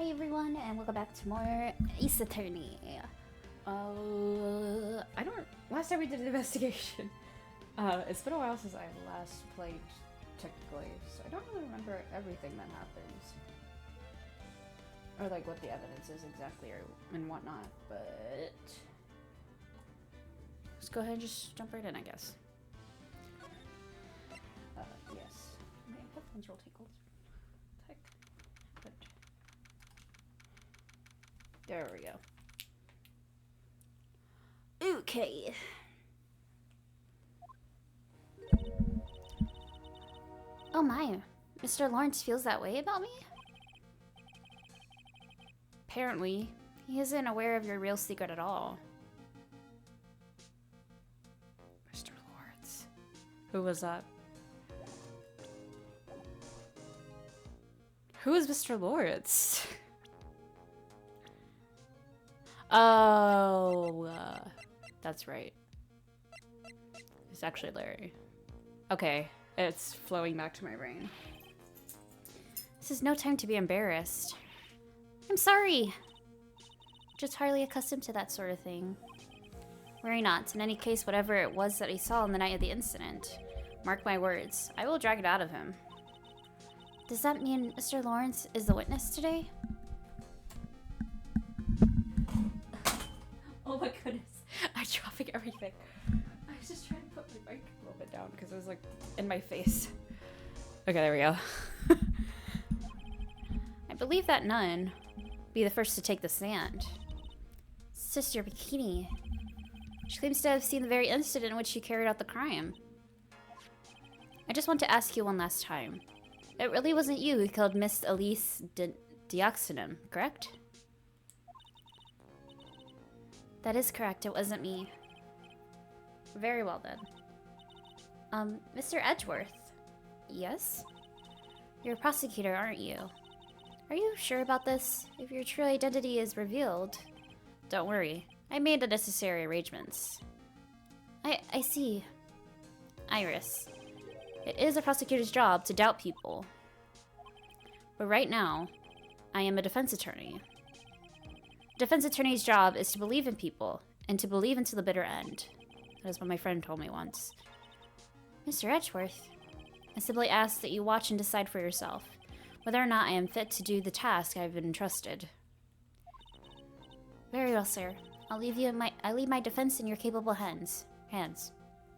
Hey everyone, and welcome back to more Ace Attorney. I don't. Last time we did an investigation. It's been a while since I last played, technically, so I don't really remember everything that happens, or like what the evidence is exactly, or and whatnot. But let's go ahead and just jump right in, I guess. Yes. My headphones roll tickled. Heck. But there we go. Okay. Oh my, Mr. Lawrence feels that way about me? Apparently, he isn't aware of your real secret at all. Mr. Lawrence. Who was that? Who is Mr. Lawrence? Oh, that's right. It's actually Larry. Okay, it's flowing back to my brain. This is no time to be embarrassed. I'm sorry. Just hardly accustomed to that sort of thing. Worry not. In any case, whatever it was that he saw on the night of the incident, mark my words, I will drag it out of him. Does that mean Mr. Lawrence is the witness today? Oh my goodness. I'm dropping everything. I was just trying to put my mic a little bit down because it was like in my face. Okay, there we go. I believe that nun be the first to take the stand. Sister Bikini. She claims to have seen the very instant in which she carried out the crime. I just want to ask you one last time. It really wasn't you who killed Miss Elise Dioxynum, correct? That is correct, it wasn't me. Very well then. Mr. Edgeworth. Yes? You're a prosecutor, aren't you? Are you sure about this? If your true identity is revealed... Don't worry, I made the necessary arrangements. I see. Iris. It is a prosecutor's job to doubt people. But right now, I am a defense attorney. Defense attorney's job is to believe in people, and to believe until the bitter end. That is what my friend told me once. Mr. Edgeworth, I simply ask that you watch and decide for yourself whether or not I am fit to do the task I have been entrusted. Very well, sir. I leave my defense in your capable hands. Hands.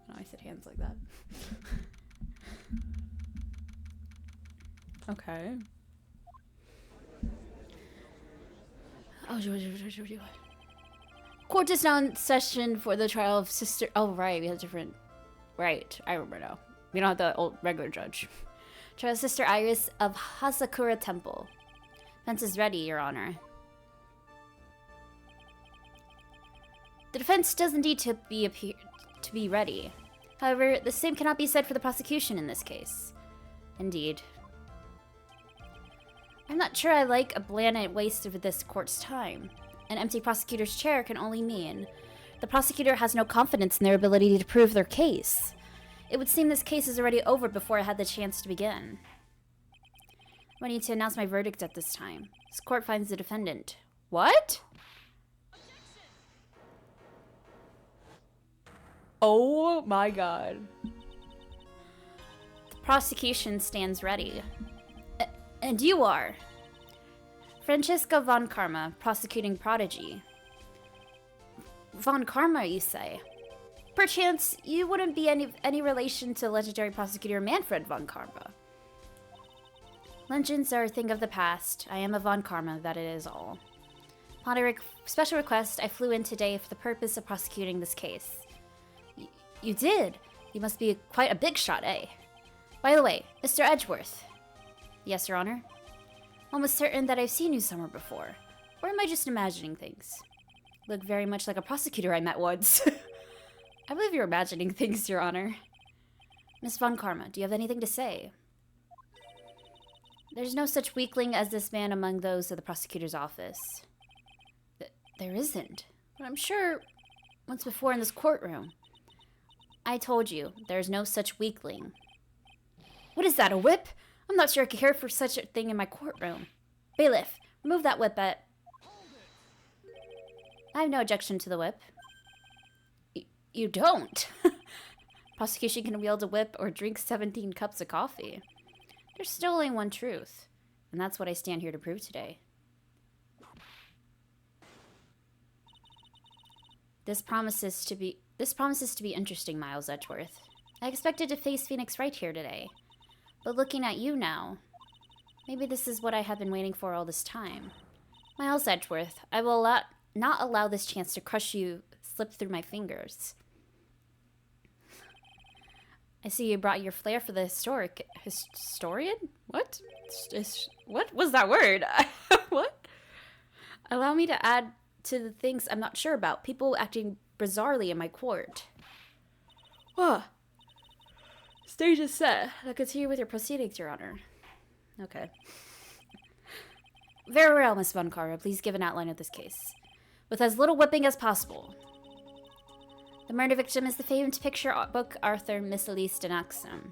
No, I said hands like that. Okay. Oh, court is now in session for the trial of Sister... Oh, right, we have different... Right, I remember now. We don't have the old regular judge. Trial of Sister Iris of Hasakura Temple. Defense is ready, Your Honor. The defense does indeed to be ready. However, the same cannot be said for the prosecution in this case. Indeed. I'm not sure I like a bland waste of this court's time. An empty prosecutor's chair can only mean the prosecutor has no confidence in their ability to prove their case. It would seem this case is already over before I had the chance to begin. I need to announce my verdict at this time. This court finds the defendant. What? Oh my god. The prosecution stands ready. And you are? Francesca von Karma, prosecuting prodigy. Von Karma, you say? Perchance, you wouldn't be any relation to legendary prosecutor Manfred von Karma. Legends are a thing of the past. I am a von Karma, that it is all. Upon a special request, I flew in today for the purpose of prosecuting this case. You did? You must be quite a big shot, eh? By the way, Mr. Edgeworth. Yes, Your Honor? Almost certain that I've seen you somewhere before. Or am I just imagining things? Look very much like a prosecutor I met once. I believe you're imagining things, Your Honor. Miss Von Karma, do you have anything to say? There's no such weakling as this man among those of the prosecutor's office. There isn't. But I'm sure once before in this courtroom. I told you, there's no such weakling. What is that, a whip? I'm not sure I could care for such a thing in my courtroom. Bailiff, remove that whip at... I have no objection to the whip. You don't? Prosecution can wield a whip or drink 17 cups of coffee. There's still only one truth, and that's what I stand here to prove today. This promises to be interesting, Miles Edgeworth. I expected to face Phoenix Wright here today, but looking at you now, maybe this is what I have been waiting for all this time. Miles Edgeworth, I will not allow this chance to crush you slip through my fingers. I see you brought your flair for the historian? What? What was that word? What? Allow me to add to the things I'm not sure about. People acting bizarrely in my court. Whoa. Stage is set. I'll continue with your proceedings, Your Honor. Okay. Very well, Miss Von Cara. Please give an outline of this case. With as little whipping as possible. The murder victim is the famed picture book author Miss Elise Denaxum.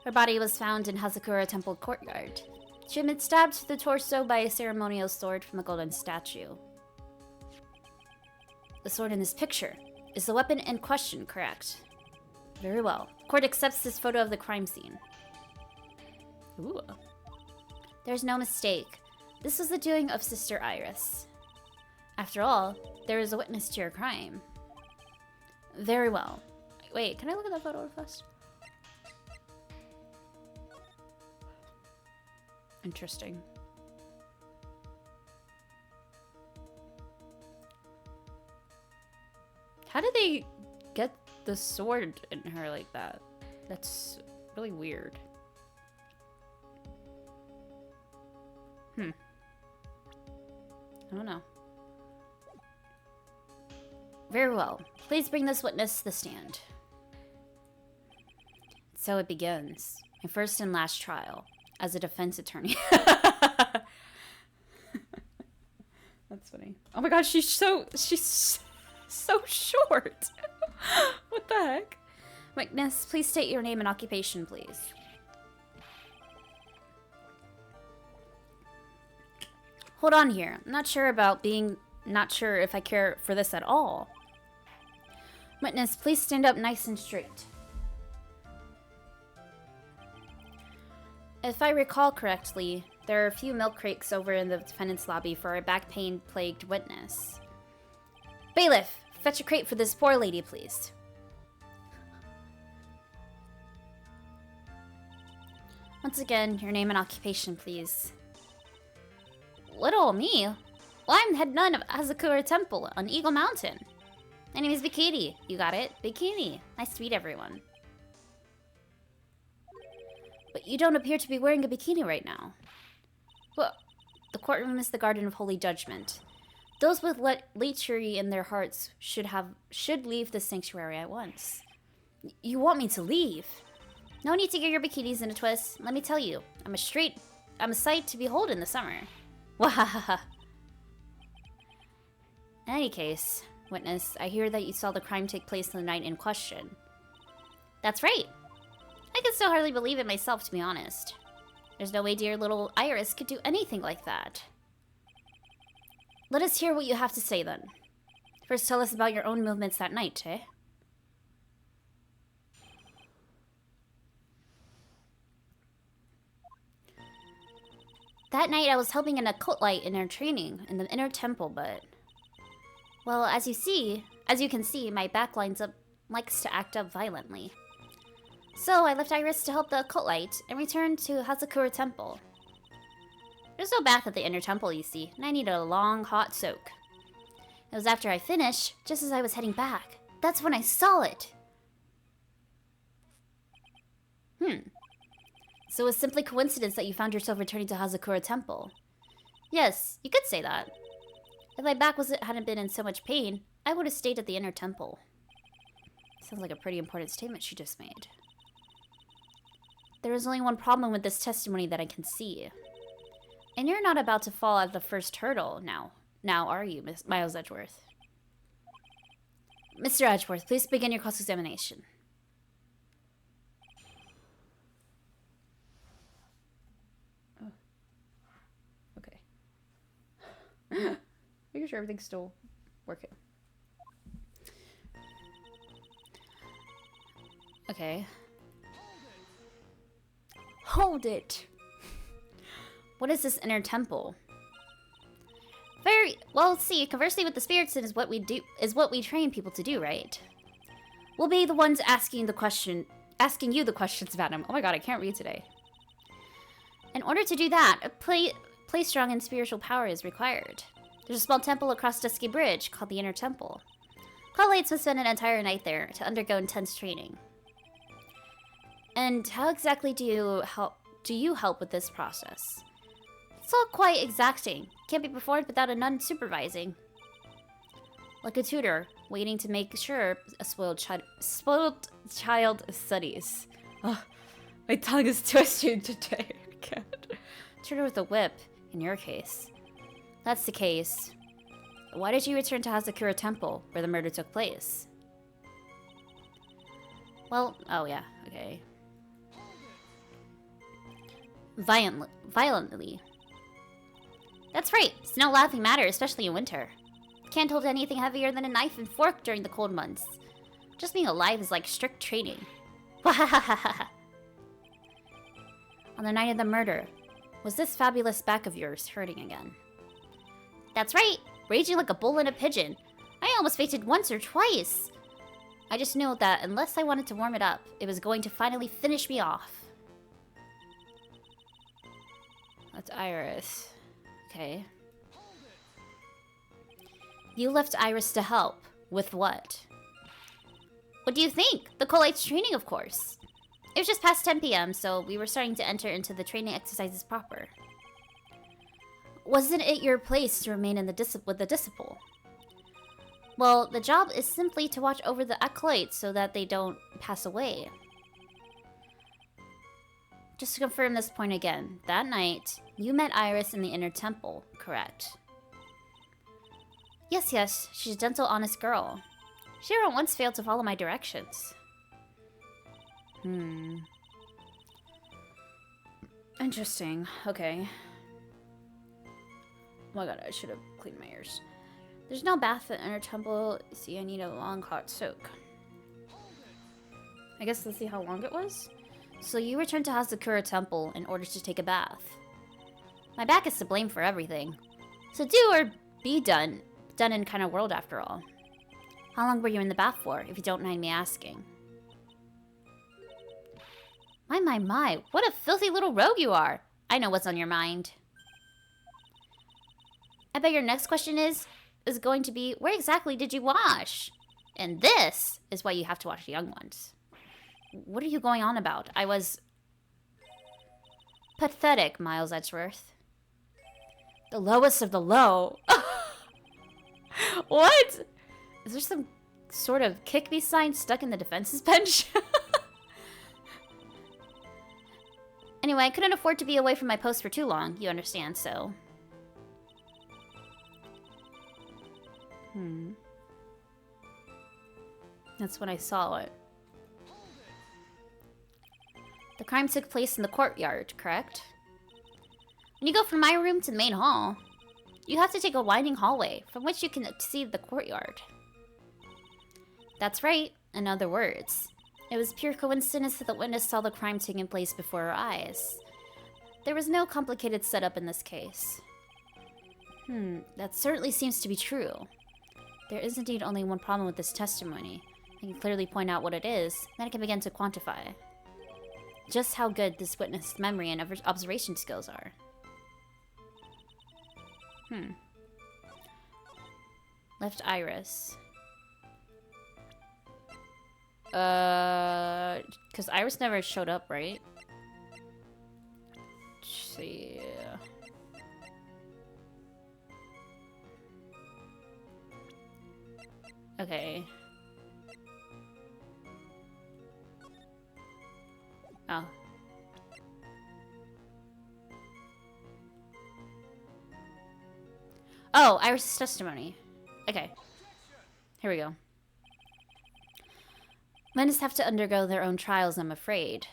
Her body was found in Hazakura Temple courtyard. She had been stabbed to the torso by a ceremonial sword from a golden statue. The sword in this picture. Is the weapon in question correct? Very well. Court accepts this photo of the crime scene. Ooh. There's no mistake. This was the doing of Sister Iris. After all, there is a witness to your crime. Very well. Wait, can I look at that photo first? Interesting. How did they get the sword in her like that? That's really weird. I don't know. Very well. Please bring this witness to the stand. So it begins. My first and last trial as a defense attorney. That's funny. Oh my god, she's so short. What the heck? Witness, please state your name and occupation, please. Hold on here. I'm not sure if I care for this at all. Witness, please stand up nice and straight. If I recall correctly, there are a few milk crates over in the defendant's lobby for a back pain-plagued witness. Bailiff, fetch a crate for this poor lady, please. Once again, your name and occupation, please. Little me? Well, I'm head nun of Hazakura Temple on Eagle Mountain. My name is Bikini. You got it? Bikini. Nice to meet everyone. But you don't appear to be wearing a bikini right now. Well, the courtroom is the garden of holy judgment. Those with lechery in their hearts should leave the sanctuary at once. You want me to leave? No need to get your bikinis in a twist. Let me tell you, I'm a sight to behold in the summer. Wahahaha. In any case, witness, I hear that you saw the crime take place the night in question. That's right. I can still hardly believe it myself, to be honest. There's no way dear little Iris could do anything like that. Let us hear what you have to say, then. First, tell us about your own movements that night, eh? That night, I was helping an occultite in her training in the inner temple, but... Well, as you can see, my back likes to act up violently. So, I left Iris to help the occultite and returned to Hazakura Temple. There's no bath at the inner temple, you see, and I needed a long, hot soak. It was after I finished, just as I was heading back. That's when I saw it! So it was simply coincidence that you found yourself returning to Hazakura Temple. Yes, you could say that. If my back hadn't been in so much pain, I would have stayed at the inner temple. Sounds like a pretty important statement she just made. There is only one problem with this testimony that I can see. And you're not about to fall at the first hurdle now. Now, are you, Miles Edgeworth? Mr. Edgeworth, please begin your cross-examination. making sure everything's still working. Okay. Hold it! What is this inner temple? Very well, see, conversing with the spirits is what we train people to do, right? We'll be the ones asking you the questions about him. Oh my god, I can't read today. In order to do that, a place strong in spiritual power is required. There's a small temple across Dusky Bridge called the Inner Temple. Collates must spend an entire night there to undergo intense training. And how exactly do you help with this process? It's all quite exacting. Can't be performed without a nun supervising. Like a tutor, waiting to make sure a spoiled child studies. Oh, my tongue is twisted today. I can't. Tutor with a whip, in your case. That's the case. Why did you return to Hazakura Temple, where the murder took place? Well, oh yeah, okay. Violently. That's right, it's no laughing matter, especially in winter. Can't hold anything heavier than a knife and fork during the cold months. Just being alive is like strict training. On the night of the murder, was this fabulous back of yours hurting again? That's right, raging like a bull and a pigeon. I almost fainted once or twice. I just knew that unless I wanted to warm it up, it was going to finally finish me off. That's Iris. Okay. You left Iris to help. With what? What do you think? The Collate's training, of course. It was just past 10 p.m., so we were starting to enter into the training exercises proper. Wasn't it your place to remain in with the disciple? Well, the job is simply to watch over the acolytes so that they don't pass away. Just to confirm this point again, that night, you met Iris in the Inner Temple, correct? Yes, she's a gentle, honest girl. She never once failed to follow my directions. Interesting. Okay. Oh my god, I should have cleaned my ears. There's no bath at Inner Temple. See, I need a long hot soak. I guess let's see how long it was. So you returned to Hazakura Temple in order to take a bath. My back is to blame for everything. So do or be done in kind of world after all. How long were you in the bath for, if you don't mind me asking? My, what a filthy little rogue you are. I know what's on your mind. I bet your next question is going to be, where exactly did you wash? And this is why you have to watch the young ones. What are you going on about? I was... pathetic, Miles Edgeworth. The lowest of the low. What? Is there some sort of kick me sign stuck in the defense's bench? Anyway, I couldn't afford to be away from my post for too long, you understand, so... That's when I saw it. The crime took place in the courtyard, correct? When you go from my room to the main hall, you have to take a winding hallway from which you can see the courtyard. That's right, in other words. It was pure coincidence that the witness saw the crime taking place before her eyes. There was no complicated setup in this case. That certainly seems to be true. There is indeed only one problem with this testimony. I can clearly point out what it is, then I can begin to quantify just how good this witness' memory and observation skills are. Left Iris. Because Iris never showed up, right? Let's see. Okay. Oh. Oh, Iris' testimony. Okay. Here we go. Witnesses have to undergo their own trials, I'm afraid.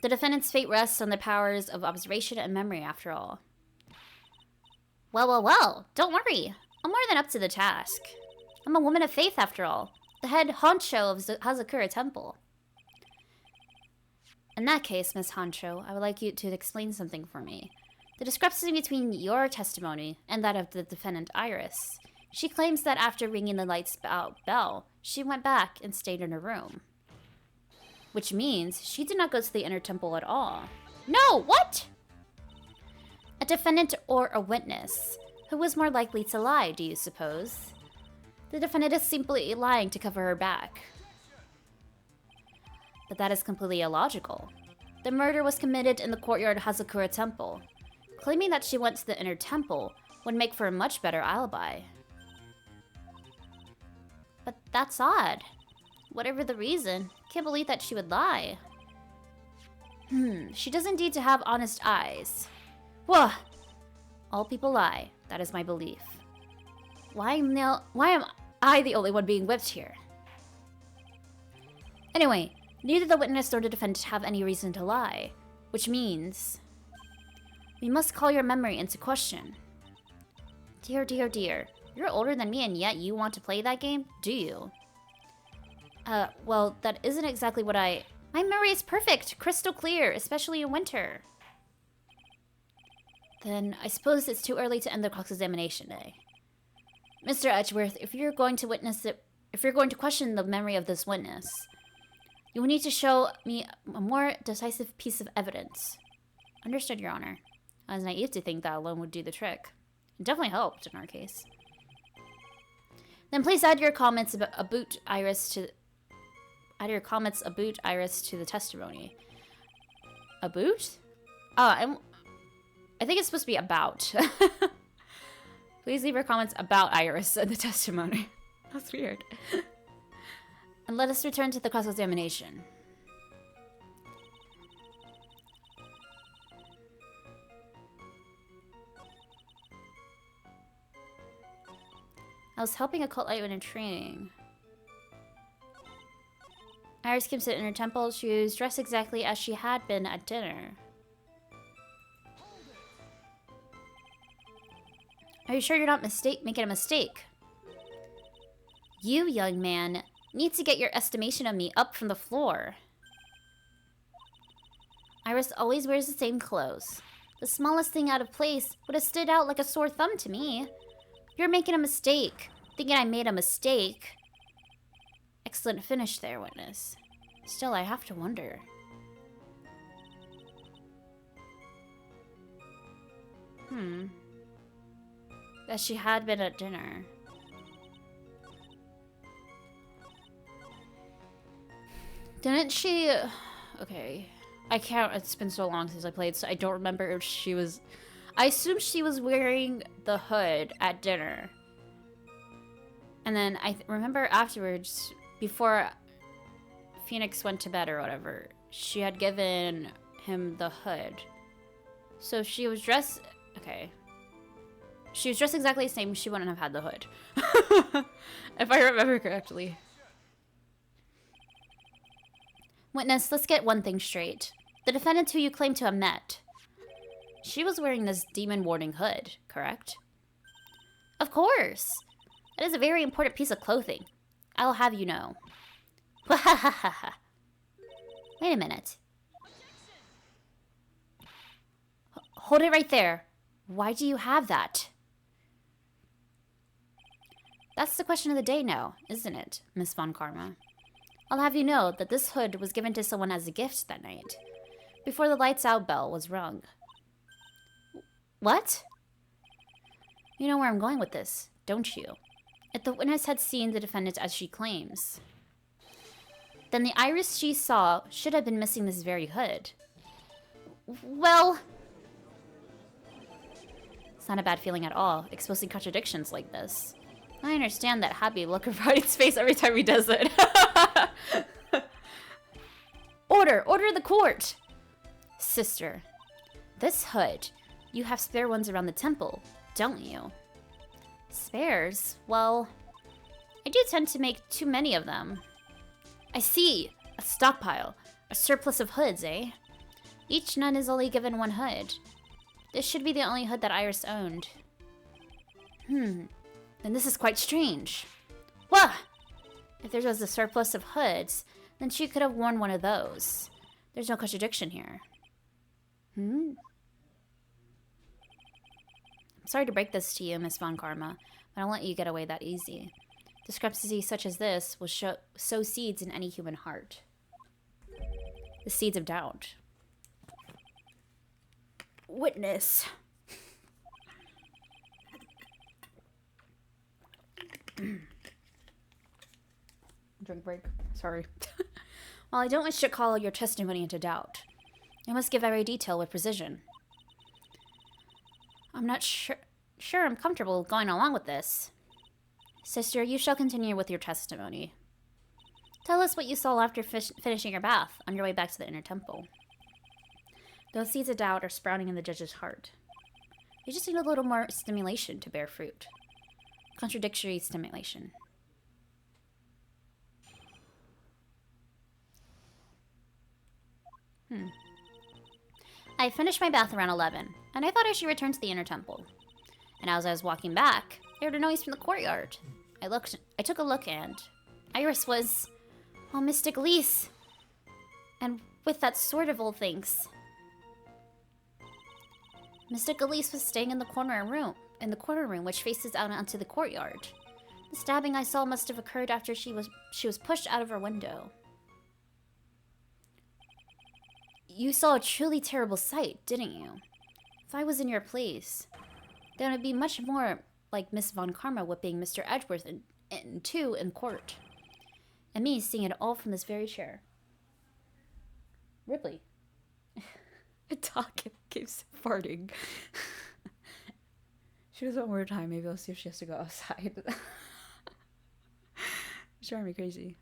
The defendant's fate rests on the powers of observation and memory, after all. Well, don't worry. I'm more than up to the task. I'm a woman of faith, after all. The head honcho of Hazakura Temple. In that case, Miss Honcho, I would like you to explain something for me. The discrepancy between your testimony and that of the defendant Iris. She claims that after ringing the lights bell, she went back and stayed in her room. Which means she did not go to the inner temple at all. No, what? A defendant or a witness. Who was more likely to lie, do you suppose? The defendant is simply lying to cover her back. But that is completely illogical. The murder was committed in the courtyard of Hazakura Temple. Claiming that she went to the inner temple would make for a much better alibi. But that's odd. Whatever the reason, can't believe that she would lie. She does indeed to have honest eyes. Whoa! All people lie, that is my belief. Why am I the only one being whipped here? Anyway, neither the witness nor the defendant have any reason to lie. Which means... we must call your memory into question. Dear, dear, dear. You're older than me and yet you want to play that game? Do you? Well, that isn't exactly what I... My memory is perfect, crystal clear, especially in winter. Then I suppose it's too early to end the cross-examination, eh? Mr. Edgeworth, if you're going to question the memory of this witness, you will need to show me a more decisive piece of evidence. Understood, Your Honor. I was naive to think that alone would do the trick. It definitely helped in our case. Then please add your comments about Iris to the testimony. About? Oh, I think it's supposed to be about. Please leave your comments about Iris in the testimony. That's weird. And let us return to the cross-examination. I was helping a cult light in training. Iris came to the inner temple. She was dressed exactly as she had been at dinner. Are you sure you're not making a mistake? You, young man, need to get your estimation of me up from the floor. Iris always wears the same clothes. The smallest thing out of place would have stood out like a sore thumb to me. You're making a mistake. Thinking I made a mistake. Excellent finish there, witness. Still, I have to wonder. That she had been at dinner. Didn't she... Okay. I can't... It's been so long since I played, so I don't remember if she was... I assume she was wearing the hood at dinner. And then I remember afterwards, before Phoenix went to bed or whatever, she had given him the hood. So she was dressed... Okay. She was dressed exactly the same. She wouldn't have had the hood. If I remember correctly. Witness, let's get one thing straight. The defendant who you claim to have met, she was wearing this demon warding hood, correct? Of course. It is a very important piece of clothing. I'll have you know. Wait a minute. Hold it right there. Why do you have that? That's the question of the day now, isn't it, Miss Von Karma? I'll have you know that this hood was given to someone as a gift that night, before the lights out bell was rung. What? You know where I'm going with this, don't you? If the witness had seen the defendant as she claims, then the Iris she saw should have been missing this very hood. Well... It's not a bad feeling at all, exposing contradictions like this. I understand that happy look of Wright's face every time he does it. Order the court! Sister, this hood, you have spare ones around the temple, don't you? Spares? Well, I do tend to make too many of them. I see, a stockpile, a surplus of hoods, eh? Each nun is only given one hood. This should be the only hood that Iris owned. then this is quite strange. Wah! If there was a surplus of hoods, then she could have worn one of those. There's no contradiction here. I'm sorry to break this to you, Miss Von Karma, but I won't let you get away that easy. Discrepancies such as this will sow seeds in any human heart. The seeds of doubt. Witness. Drink break. Sorry. While I don't wish to call your testimony into doubt, I must give every detail with precision. I'm not sure I'm comfortable going along with this. Sister, you shall continue with your testimony. Tell us what you saw after finishing your bath on your way back to the inner temple. Those seeds of doubt are sprouting in the judge's heart. You just need a little more stimulation to bear fruit. Contradictory stimulation. I finished my bath around 11, and I thought I should return to the inner temple. And as I was walking back, I heard a noise from the courtyard. I took a look, and Iris was... oh, Mystic Elise! And with that sword of all things. Mystic Elise was staying in the corner room, which faces out onto the courtyard. The stabbing I saw must have occurred after she was pushed out of her window. You saw a truly terrible sight, didn't you? If I was in your place, then it would be much more like Miss Von Karma whipping Mr. Edgeworth in two in court. And me seeing it all from this very chair. Ripley. A dog keeps farting. She does it one more time. Maybe I'll see if she has to go outside. It's driving me crazy.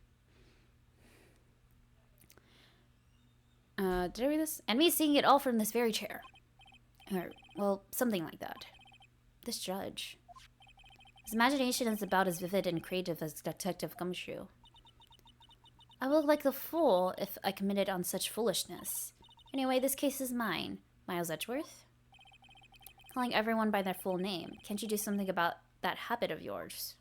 Did I read this? And me seeing it all from this very chair. Or, well, something like that. This judge. His imagination is about as vivid and creative as Detective Gumshoe. I would look like the fool if I committed on such foolishness. Anyway, this case is mine. Miles Edgeworth? Calling everyone by their full name. Can't you do something about that habit of yours?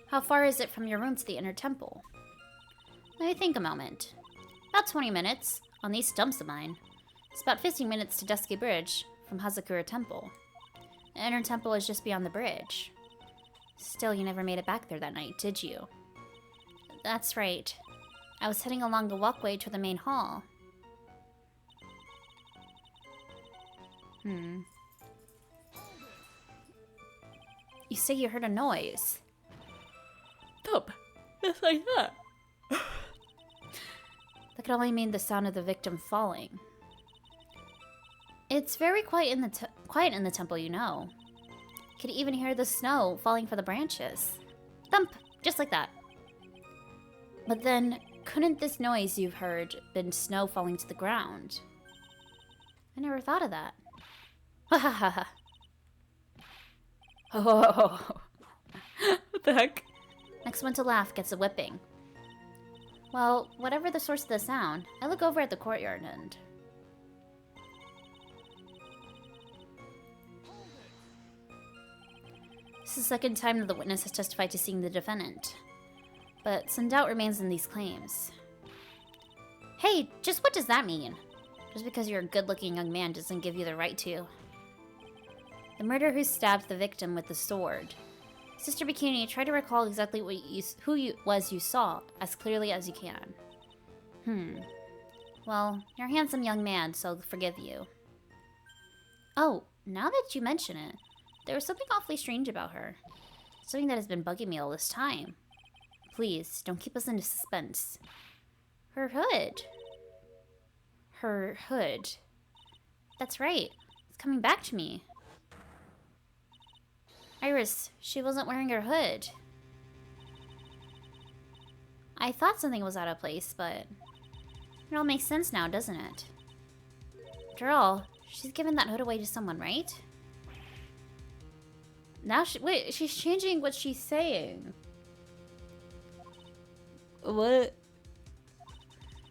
How far is it from your room to the inner temple? Let me think a moment. About 20 minutes, on these stumps of mine. It's about 15 minutes to Dusky Bridge, from Hazakura Temple. The inner temple is just beyond the bridge. Still, you never made it back there that night, did you? That's right. I was heading along the walkway to the main hall. You say you heard a noise. Thump. Just like that. That could only mean the sound of the victim falling. It's very quiet in the temple, you know. You could even hear the snow falling from the branches. Thump! Just like that. But then, couldn't this noise you've heard been snow falling to the ground? I never thought of that. Ha ha ha ha. Oh. What the heck? Next one to laugh gets a whipping. Well, whatever the source of the sound, I look over at the courtyard and... This is the second time that the witness has testified to seeing the defendant. But some doubt remains in these claims. Hey, just what does that mean? Just because you're a good-looking young man doesn't give you the right to. The murderer who stabbed the victim with the sword. Sister Bikini, try to recall exactly who you saw as clearly as you can. Well, you're a handsome young man, so I'll forgive you. Oh, now that you mention it, there was something awfully strange about her. Something that has been bugging me all this time. Please, don't keep us in suspense. Her hood. Her hood. That's right. It's coming back to me. Iris, she wasn't wearing her hood. I thought something was out of place, but it all makes sense now, doesn't it? After all, she's given that hood away to someone, right? Now wait, she's changing what she's saying. What?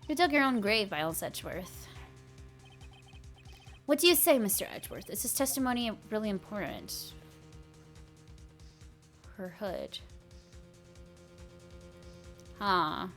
You dug your own grave, Miles Edgeworth. What do you say, Mr. Edgeworth? Is this testimony really important? Her hood. Huh.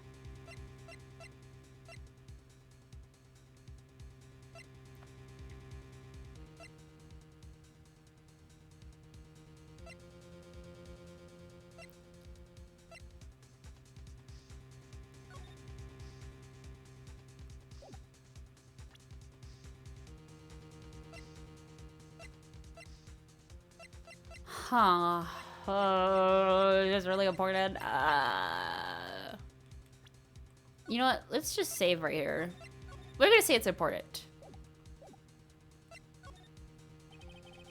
Huh. It's really important. You know what? Let's just save right here. We're gonna say it's important.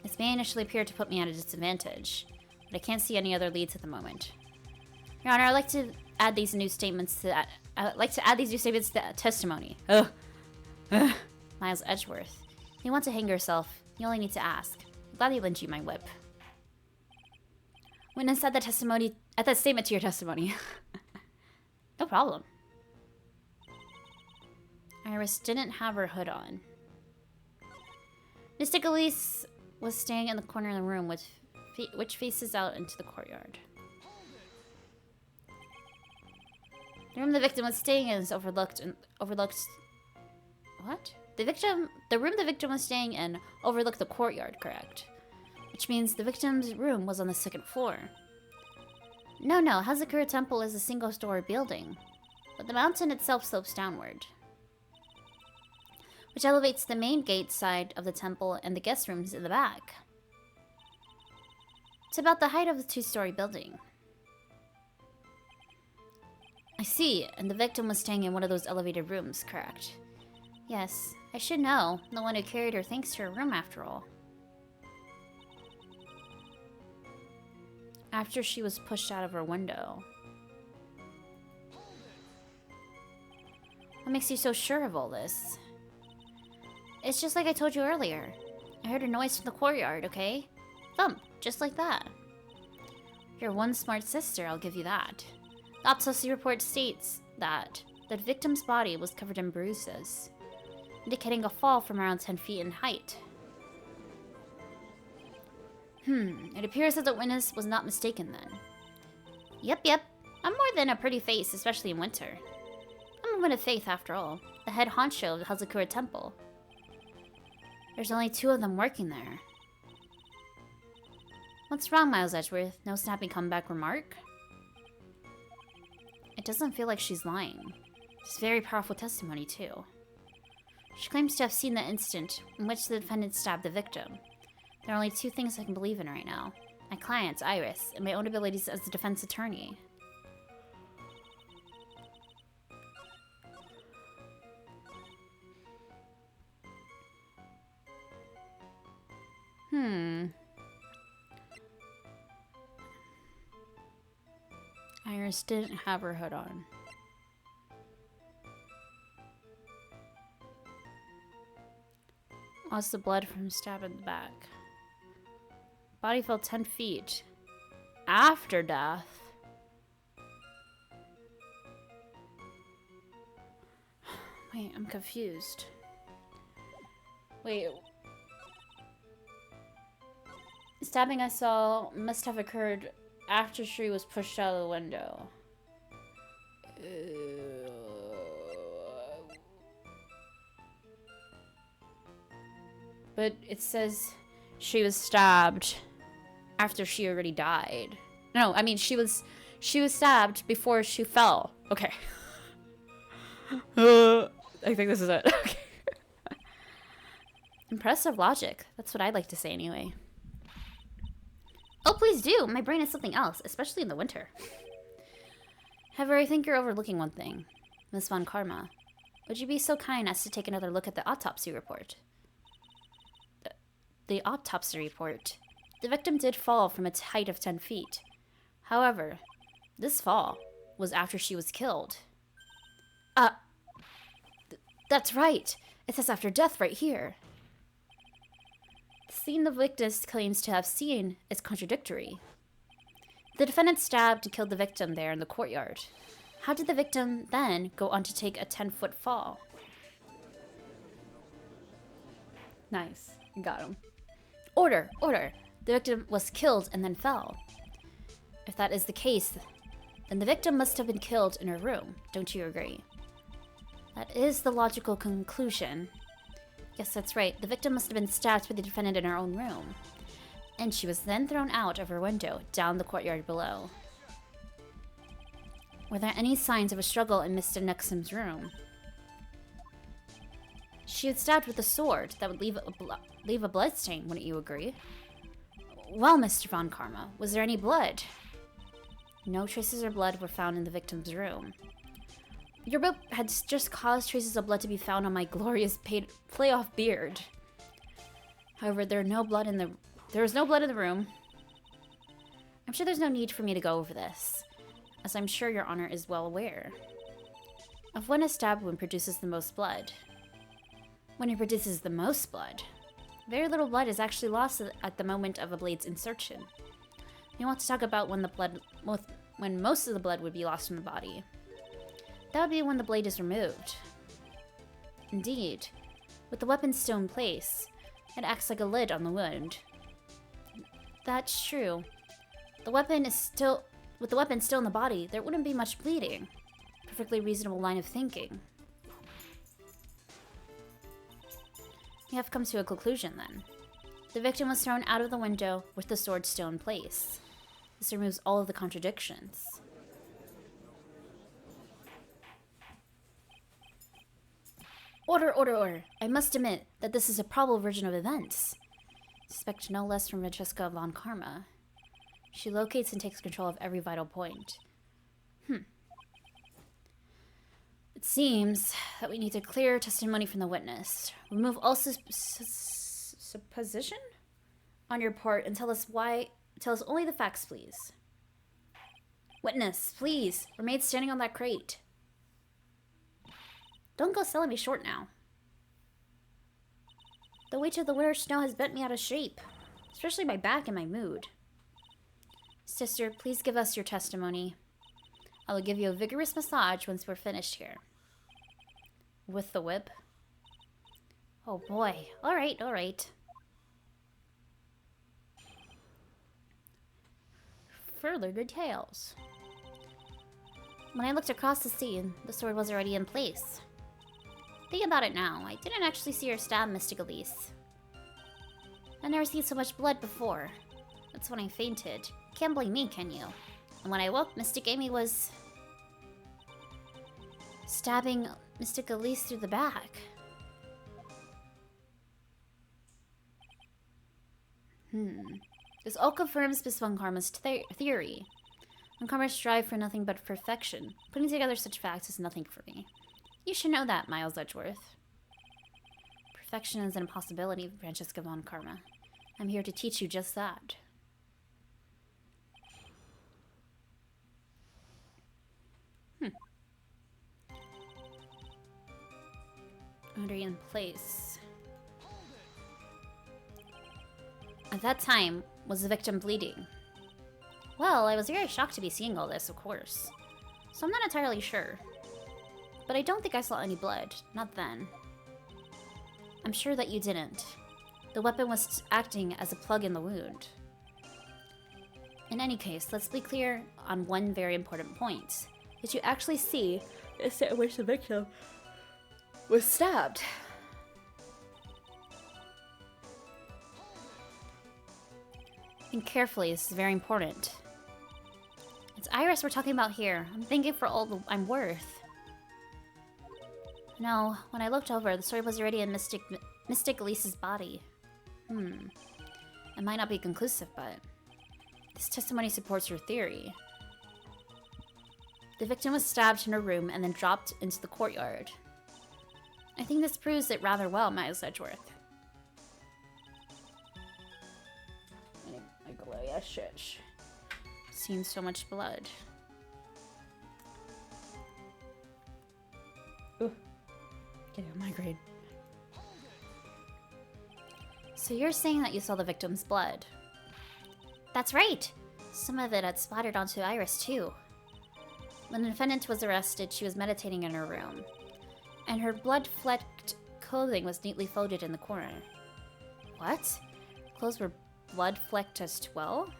This may initially appear to put me at a disadvantage, but I can't see any other leads at the moment. Your Honor, I'd like to add these new statements to that. I'd like to add these new statements to that testimony. Ugh. Miles Edgeworth. If you want to hang yourself, you only need to ask. I'm glad you lent you my whip. Witness add that statement to your testimony. No problem. Iris didn't have her hood on. Miss Elise was staying in the corner of the room which faces out into the courtyard. The room the victim was staying in is overlooked. What? The room the victim was staying in overlooked the courtyard, correct? Which means the victim's room was on the second floor. No, Hazakura Temple is a single-story building, but the mountain itself slopes downward, which elevates the main gate side of the temple and the guest rooms in the back. It's about the height of the two-story building. I see, and the victim was staying in one of those elevated rooms, correct? Yes, I should know. The one who carried her thanks to her room, after all. After she was pushed out of her window. What makes you so sure of all this? It's just like I told you earlier. I heard a noise from the courtyard, okay? Thump, just like that. You're one smart sister, I'll give you that. The autopsy report states that the victim's body was covered in bruises, indicating a fall from around 10 feet in height. It appears that the witness was not mistaken then. Yep. I'm more than a pretty face, especially in winter. I'm a woman of faith, after all. The head honcho of the Hazakura Temple. There's only 2 of them working there. What's wrong, Miles Edgeworth? No snappy comeback remark? It doesn't feel like she's lying. It's very powerful testimony, too. She claims to have seen the instant in which the defendant stabbed the victim. There are only 2 things I can believe in right now. My client, Iris, and my own abilities as the defense attorney. Iris didn't have her hood on. Lost the blood from stab in the back. Body fell 10 feet. After death. Wait, I'm confused. Wait. Stabbing I saw must have occurred after she was pushed out of the window. But it says she was stabbed after she already died. No, I mean she was stabbed before she fell. Okay. I think this is it. Okay. Impressive logic. That's what I'd like to say anyway. Oh, please do. My brain is something else, especially in the winter. However, I think you're overlooking one thing. Miss Von Karma, would you be so kind as to take another look at the autopsy report? The autopsy report. The victim did fall from a height of 10 feet. However, this fall was after she was killed. That's right. It says after death right here. The scene the witness claims to have seen is contradictory. The defendant stabbed and killed the victim there in the courtyard. How did the victim then go on to take a 10-foot fall? Nice. You got him. Order! Order! The victim was killed and then fell. If that is the case, then the victim must have been killed in her room. Don't you agree? That is the logical conclusion. Yes, that's right. The victim must have been stabbed by the defendant in her own room. And she was then thrown out of her window, down the courtyard below. Were there any signs of a struggle in Mr. Nexum's room? She was stabbed with a sword that would leave a bloodstain, wouldn't you agree? Well, Mr. Von Karma, was there any blood? No traces of blood were found in the victim's room. Your whip had just caused traces of blood to be found on my glorious playoff beard. However, there was no blood in the room. I'm sure there's no need for me to go over this, as I'm sure Your Honor is well aware of when a stab wound produces the most blood. When it produces the most blood, very little blood is actually lost at the moment of a blade's insertion. We want to talk about when most of the blood would be lost from the body. That would be when the blade is removed. Indeed, with the weapon still in place, it acts like a lid on the wound. That's true. With the weapon still in the body, there wouldn't be much bleeding. Perfectly reasonable line of thinking. We have come to a conclusion then. The victim was thrown out of the window with the sword still in place. This removes all of the contradictions. Order, order, order. I must admit that this is a probable version of events. Suspect no less from Francesca Von Karma. She locates and takes control of every vital point. It seems that we need to clear testimony from the witness. Remove all supposition on your part and tell us only the facts, please. Witness, please, remain standing on that crate. Don't go selling me short now. The weight of the winter snow has bent me out of shape, especially my back and my mood. Sister, please give us your testimony. I will give you a vigorous massage once we're finished here. With the whip? Oh boy. Alright, alright. Further details. When I looked across the scene, the sword was already in place. Think about it now, I didn't actually see her stab Mystic Elise. I've never seen so much blood before. That's when I fainted. Can't blame me, can you? And when I woke, Mystic Amy was stabbing Mystic Elise through the back. This all confirms Miss Von Karma's theory. Von Karma strive for nothing but perfection. Putting together such facts is nothing for me. You should know that, Miles Edgeworth. Perfection is an impossibility, Francesca Von Karma. I'm here to teach you just that. Already in place. At that time, was the victim bleeding? Well, I was very shocked to be seeing all this, of course. So I'm not entirely sure. But I don't think I saw any blood. Not then. I'm sure that you didn't. The weapon was acting as a plug in the wound. In any case, let's be clear on one very important point. Did you actually see the extent in which the victim was stabbed? Think carefully, this is very important. It's Iris we're talking about here. I'm thinking for all I'm worth. No, when I looked over, the sword was already in Mystic Elise's body. It might not be conclusive, but this testimony supports your theory. The victim was stabbed in her room and then dropped into the courtyard. I think this proves it rather well, Miles Edgeworth. Seen so much blood. Ooh. Get a migraine. So you're saying that you saw the victim's blood? That's right! Some of it had splattered onto Iris too. When the defendant was arrested, she was meditating in her room, and her blood-flecked clothing was neatly folded in the corner. What? Clothes were blood-flecked as well?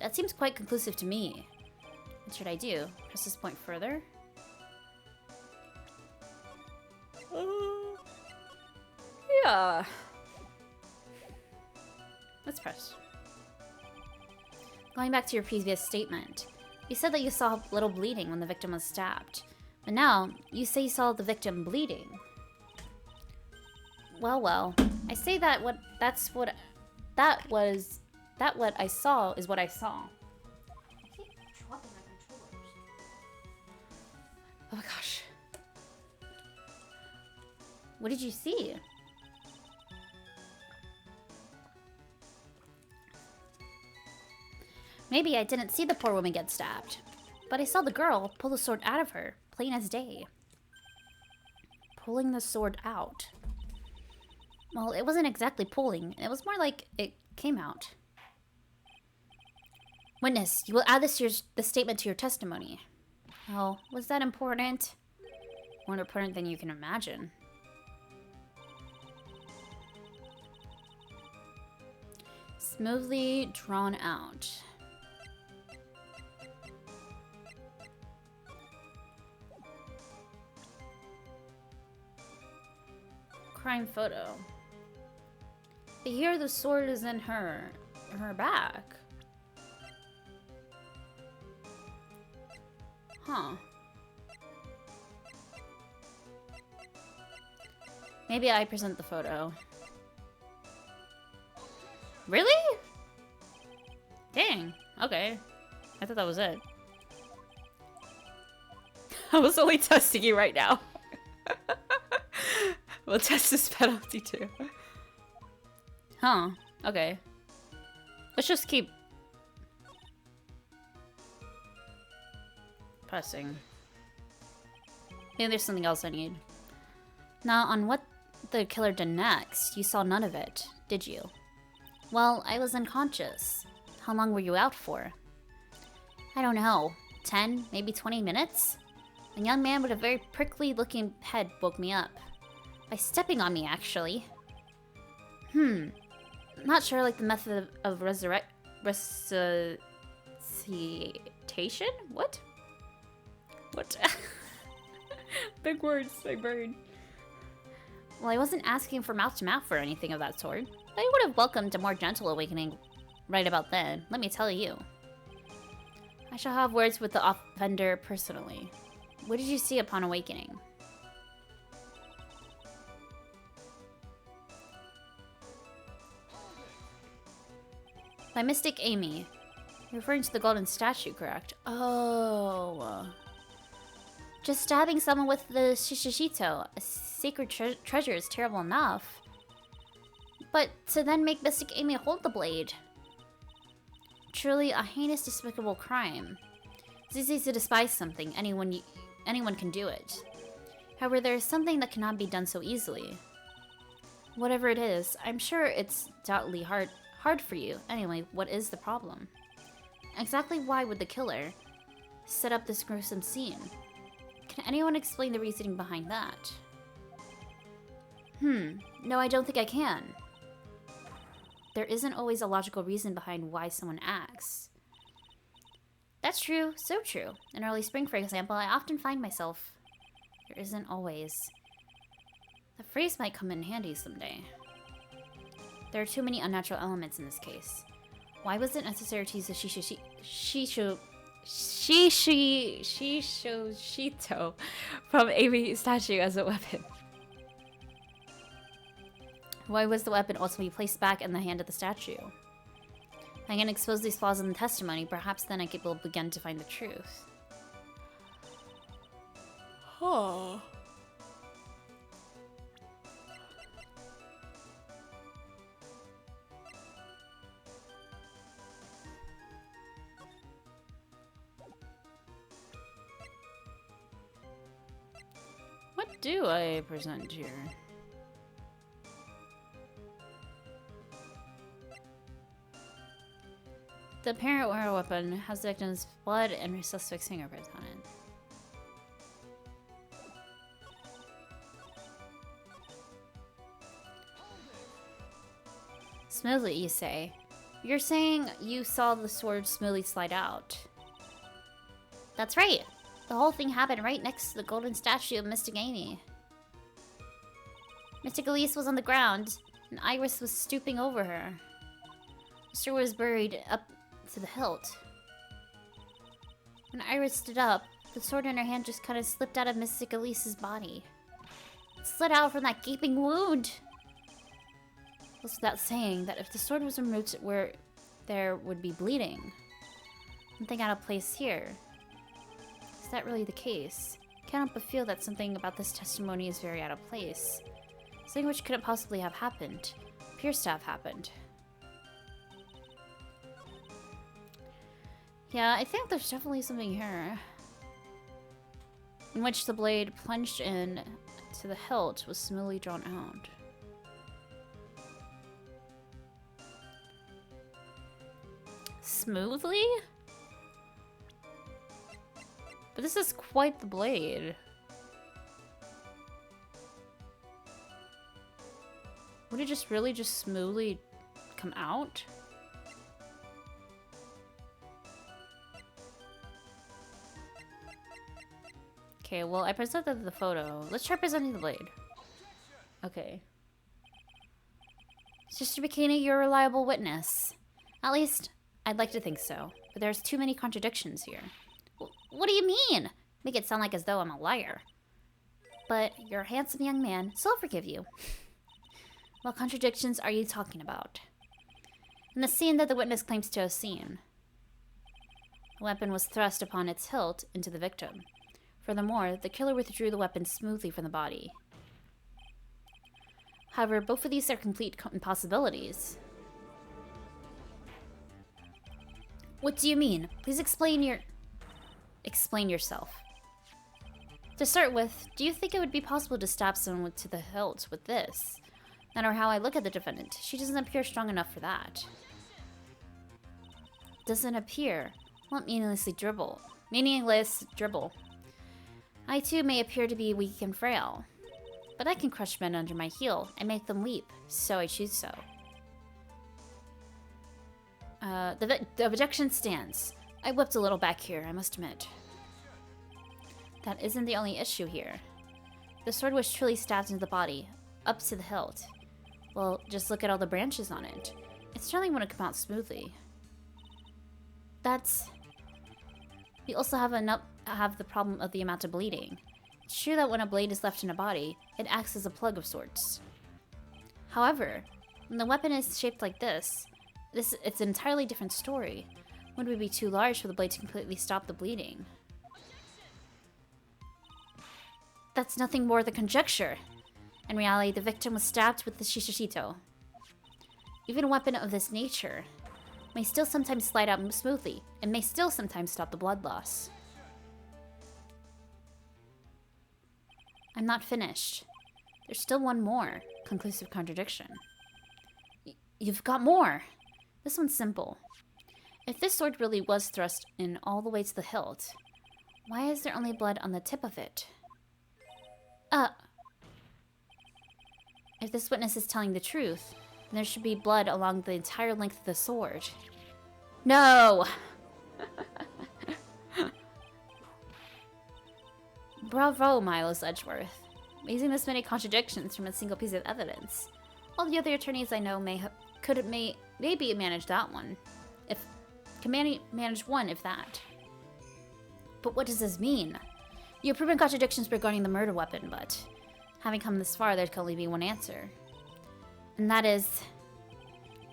That seems quite conclusive to me. What should I do? Press this point further? Yeah. Let's press. Going back to your previous statement, you said that you saw little bleeding when the victim was stabbed. But now, you say you saw the victim bleeding. Well, I say that what I saw is what I saw. Oh my gosh. What did you see? Maybe I didn't see the poor woman get stabbed, but I saw the girl pull the sword out of her, plain as day. Pulling the sword out. Well, it wasn't exactly pulling. It was more like it came out. Witness, you will add this statement to your testimony. Oh, was that important? More important than you can imagine. Smoothly drawn out. Crime photo. But here the sword is in her back. Huh. Maybe I present the photo. Really? Dang. Okay. I thought that was it. I was only testing you right now. We'll test this penalty too. Huh. Okay. Let's just keep pressing. Maybe there's something else I need. Now, on what the killer did next, you saw none of it, did you? Well, I was unconscious. How long were you out for? I don't know. 10, maybe 20 minutes? A young man with a very prickly-looking head woke me up. By stepping on me, actually. Not sure like the method of resuscitation? What? What? Big words, my brain. Well, I wasn't asking for mouth-to-mouth or anything of that sort. I would have welcomed a more gentle awakening right about then, let me tell you. I shall have words with the offender personally. What did you see upon awakening? By Mystic Amy. You're referring to the golden statue, correct? Oh. Just stabbing someone with the shishishito, a sacred treasure, is terrible enough. But to then make Mystic Amy hold the blade. Truly a heinous, despicable crime. It's easy to despise something. Anyone can do it. However, there is something that cannot be done so easily. Whatever it is, I'm sure it's doubtly hard for you. Anyway, what is the problem? Exactly why would the killer set up this gruesome scene? Can anyone explain the reasoning behind that? No, I don't think I can. There isn't always a logical reason behind why someone acts. That's true, so true. In early spring, for example, I often find myself... There isn't always... The phrase might come in handy someday. There are too many unnatural elements in this case. Why was it necessary to use a shishito from Amy statue as a weapon? Why was the weapon ultimately placed back in the hand of the statue? If I can expose these flaws in the testimony, perhaps then will begin to find the truth. Huh. What do I present here? The apparent murder weapon has the victim's blood and her suspect's fingerprints on it. Smoothly, you say? You're saying you saw the sword smoothly slide out. That's right. The whole thing happened right next to the golden statue of Mystic Amy. Mystic Elise was on the ground, and Iris was stooping over her. The sword was buried up to the hilt. When Iris stood up, the sword in her hand just kind of slipped out of Mystic Elise's body. It slid out from that gaping wound. Goes without saying that if the sword was removed where there would be bleeding, something out of place here. Is that really the case? Can't help but feel that something about this testimony is very out of place. Something which couldn't possibly have happened. Appears to have happened. Yeah, I think there's definitely something here. In which the blade plunged in to the hilt was smoothly drawn out. Smoothly? But this is quite the blade. Would it just really just smoothly come out? Okay, well, I presented the photo. Let's try presenting the blade. Okay. Sister Bikini, you're a reliable witness. At least, I'd like to think so. But there's too many contradictions here. What do you mean? Make it sound like as though I'm a liar. But you're a handsome young man, so I'll forgive you. What contradictions are you talking about? In the scene that the witness claims to have seen, the weapon was thrust upon its hilt into the victim. Furthermore, the killer withdrew the weapon smoothly from the body. However, both of these are complete impossibilities. What do you mean? Please explain yourself. To start with, do you think it would be possible to stab someone to the hilt with this? No matter how I look at the defendant, she doesn't appear strong enough for that. Doesn't appear? What meaningless dribble. I too may appear to be weak and frail, but I can crush men under my heel and make them weep, so I choose so. The objection stands. I whipped a little back here, I must admit. That isn't the only issue here. The sword was truly stabbed into the body, up to the hilt. Well, just look at all the branches on it. It certainly wouldn't come out smoothly. We also have the problem of the amount of bleeding. It's true that when a blade is left in a body, it acts as a plug of sorts. However, when the weapon is shaped like this, it's an entirely different story. Would it be too large for the blade to completely stop the bleeding? That's nothing more than conjecture. In reality, the victim was stabbed with the shishito. Even a weapon of this nature may still sometimes slide out smoothly, and may still sometimes stop the blood loss. I'm not finished. There's still one more conclusive contradiction. You've got more! This one's simple. If this sword really was thrust in all the way to the hilt, why is there only blood on the tip of it? If this witness is telling the truth, then there should be blood along the entire length of the sword. No! Bravo, Milos Edgeworth. Raising this many contradictions from a single piece of evidence. All the other attorneys I know maybe manage that one. Manage one, if that. But what does this mean? You've proven contradictions regarding the murder weapon, but having come this far, there can only be one answer. And that is,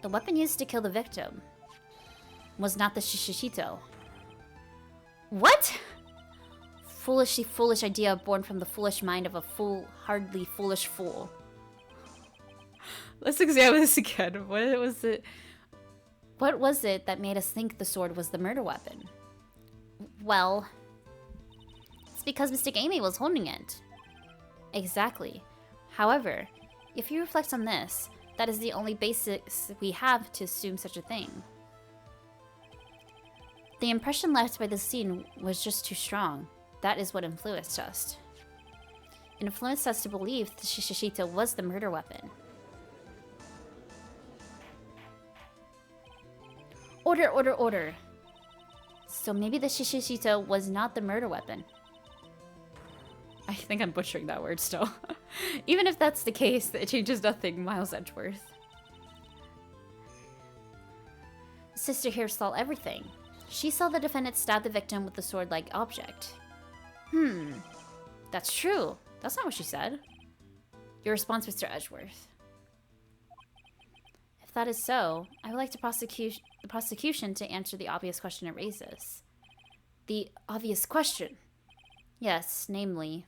the weapon used to kill the victim was not the shishito. What? Foolishly foolish idea born from the foolish mind of a hardly foolish fool. Let's examine this again. What was it that made us think the sword was the murder weapon? Well, it's because Mystic Amy was holding it. Exactly. However, if you reflect on this, that is the only basis we have to assume such a thing. The impression left by the scene was just too strong. That is what influenced us. It influenced us to believe the Shishito was the murder weapon. Order, order, order. So maybe the Shishito was not the murder weapon. I think I'm butchering that word still. Even if that's the case, it changes nothing, Miles Edgeworth. Sister here saw everything. She saw the defendant stab the victim with the sword-like object. That's true. That's not what she said. Your response, Mr. Edgeworth. If that is so, I would like the prosecution to answer the obvious question it raises. The obvious question? Yes, namely,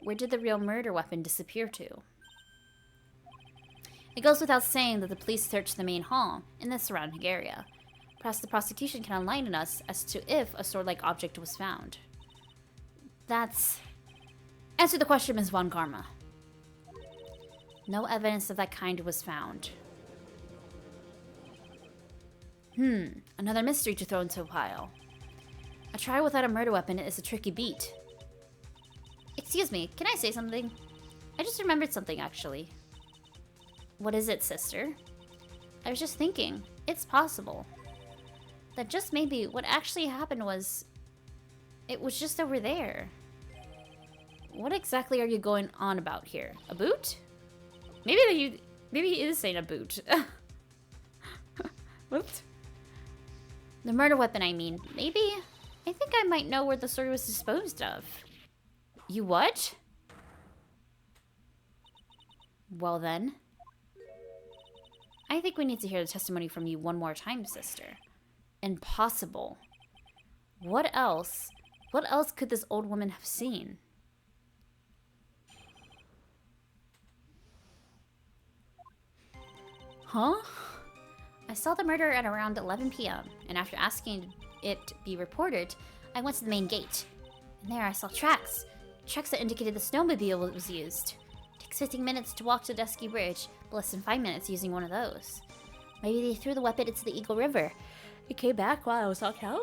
where did the real murder weapon disappear to? It goes without saying that the police searched the main hall and the surrounding area. Perhaps the prosecution can enlighten us as to if a sword-like object was found. That's... Answer the question, Ms. Von Karma. No evidence of that kind was found. Another mystery to throw into a pile. A trial without a murder weapon is a tricky beat. Excuse me, can I say something? I just remembered something, actually. What is it, sister? I was just thinking, it's possible that just maybe what actually happened was... It was just over there. What exactly are you going on about here? A boot? Maybe he is saying a boot. What? The murder weapon, I mean. Maybe... I think I might know where the sword was disposed of. You what? Well then. I think we need to hear the testimony from you one more time, sister. Impossible. What else? What else could this old woman have seen? Huh? I saw the murder at around 11 p.m. and after asking it be reported, I went to the main gate. And there I saw tracks. Tracks that indicated the snowmobile was used. It takes 15 minutes to walk to Dusky Bridge, but less than 5 minutes using one of those. Maybe they threw the weapon into the Eagle River. It came back while I was knocked out?